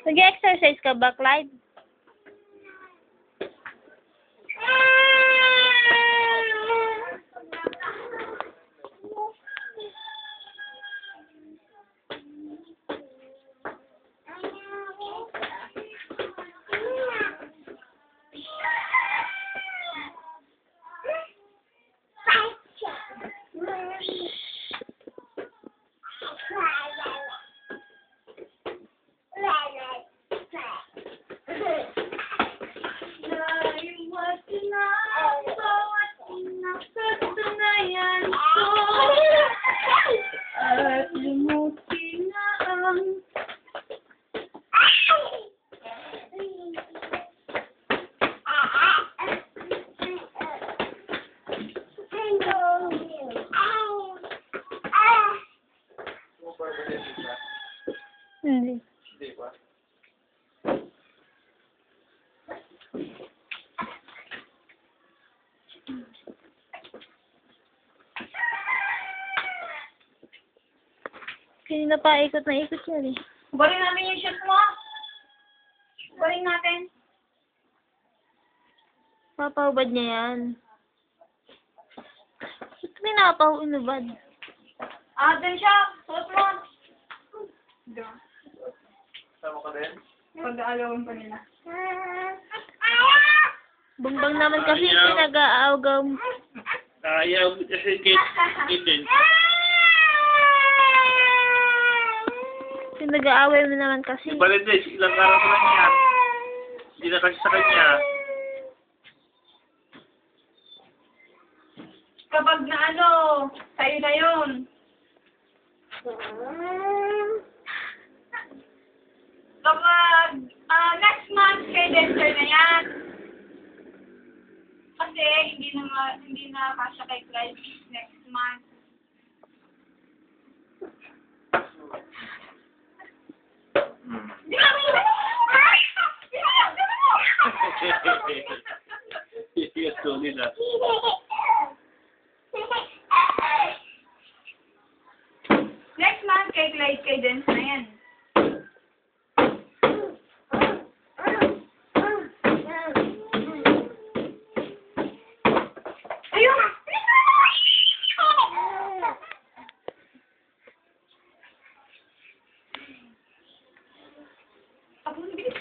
Nag-exercise ka ba, Clyde? Hindi. Hindi ba? Kanina pa ikot na ikot yan eh. Baling namin yung shoot mo. Baling natin. Papaubad niya yan. Ba't pinapaunubad? Dun siya. Suot mo. Sama ka din? Pag-aalawin pa nila. Bumbang naman kasi pinag-aawgaw. Ayaw kasi din. Pinag-aaway mo naman kasi. Balindes, ilang araw pa lang yan. Hindi na kasi sa kanya. Kapag na sa'yo na yun. Kapag next month kay Dexter na yan. Kasi hindi na kasya kay Clyde next month. Di ba? Yes, solid ah. Next month kay Clyde kay Dance na yan. Ayun!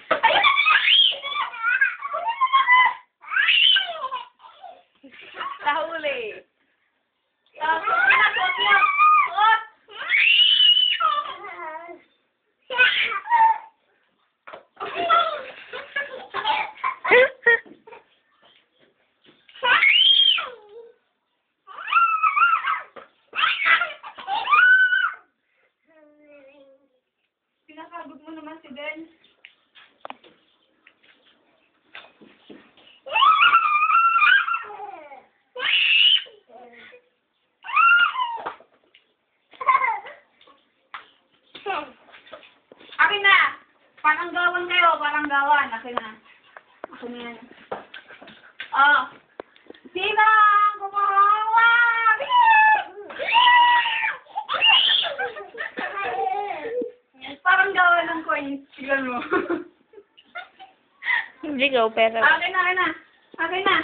Ayun! Nahuli. Suot mo! Suot! Pinakagod mo naman si Ben. Akin na! Paranggawan kayo, paranggawan. Akin na. Akin na yan. Sino ang kumahawa? Paranggawan ng coins. Tignan mo. Hindi ka, pero... Akin na, akin na. Akin na.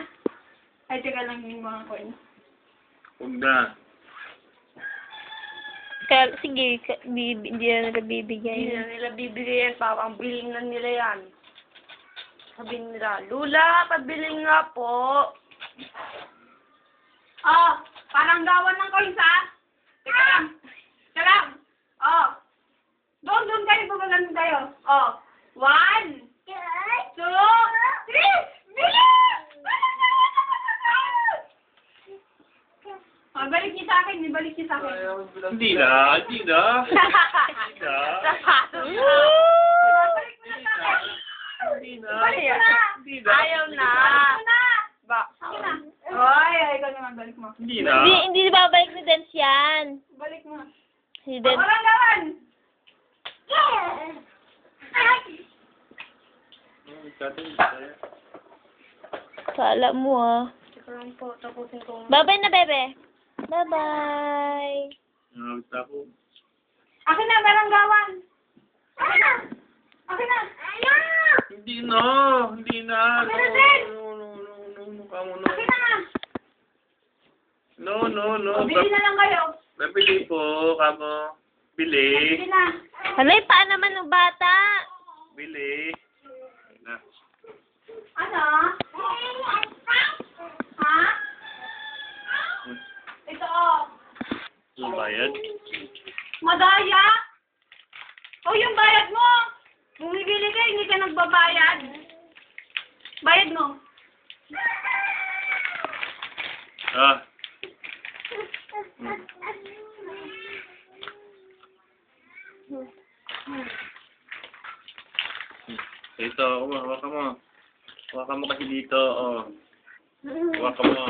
Ay, teka lang yung mga coins. Huwag na. Sige, hindi na nila bibigay. Hindi na nila bibigay yan, parang biling na nila yan. Sabi nila, Lula, pabiling nga po. Paranggawan ng coins, ha? Teka lang. Teka lang. Doon kayo, bumalan tayo. 1, 2, 3, bilis! Balik niyo sa akin, ibalik niyo sa akin. Hindi na. Hindi na. Sapatos na. Balik mo na sa akin. Hindi na. Balik mo na. Hindi na. Ayaw na. Balik mo na. Ba? Sige na. Ay, ikaw naman, balik mo. Hindi na. Hindi babalik ni Dance yan. Balik mo. Si Dance. Paranggawan! Kala mo ah. Teka lang po, tapusin ko. Bye-bye na, bebe. Bye-bye. Ako. Akin na, paranggawan. Akin na! Akin na! Hindi na. Hindi na. Akin na din! No. Kamo no. Akin na nga! No. Bili na lang kayo. Nabili po. Kamo. Bili. Bili na. Alay, paa naman ng bata. Bili. Ayun na. Ano? Ha? Ito oh. Yung bayad. Madaya? O yung bayad mo. Bumibili ka, hindi ka nagbabayad. Bayad mo. Ah. Ito, hawakan mo. Hawakan mo kasi dito, oh. Hawakan mo.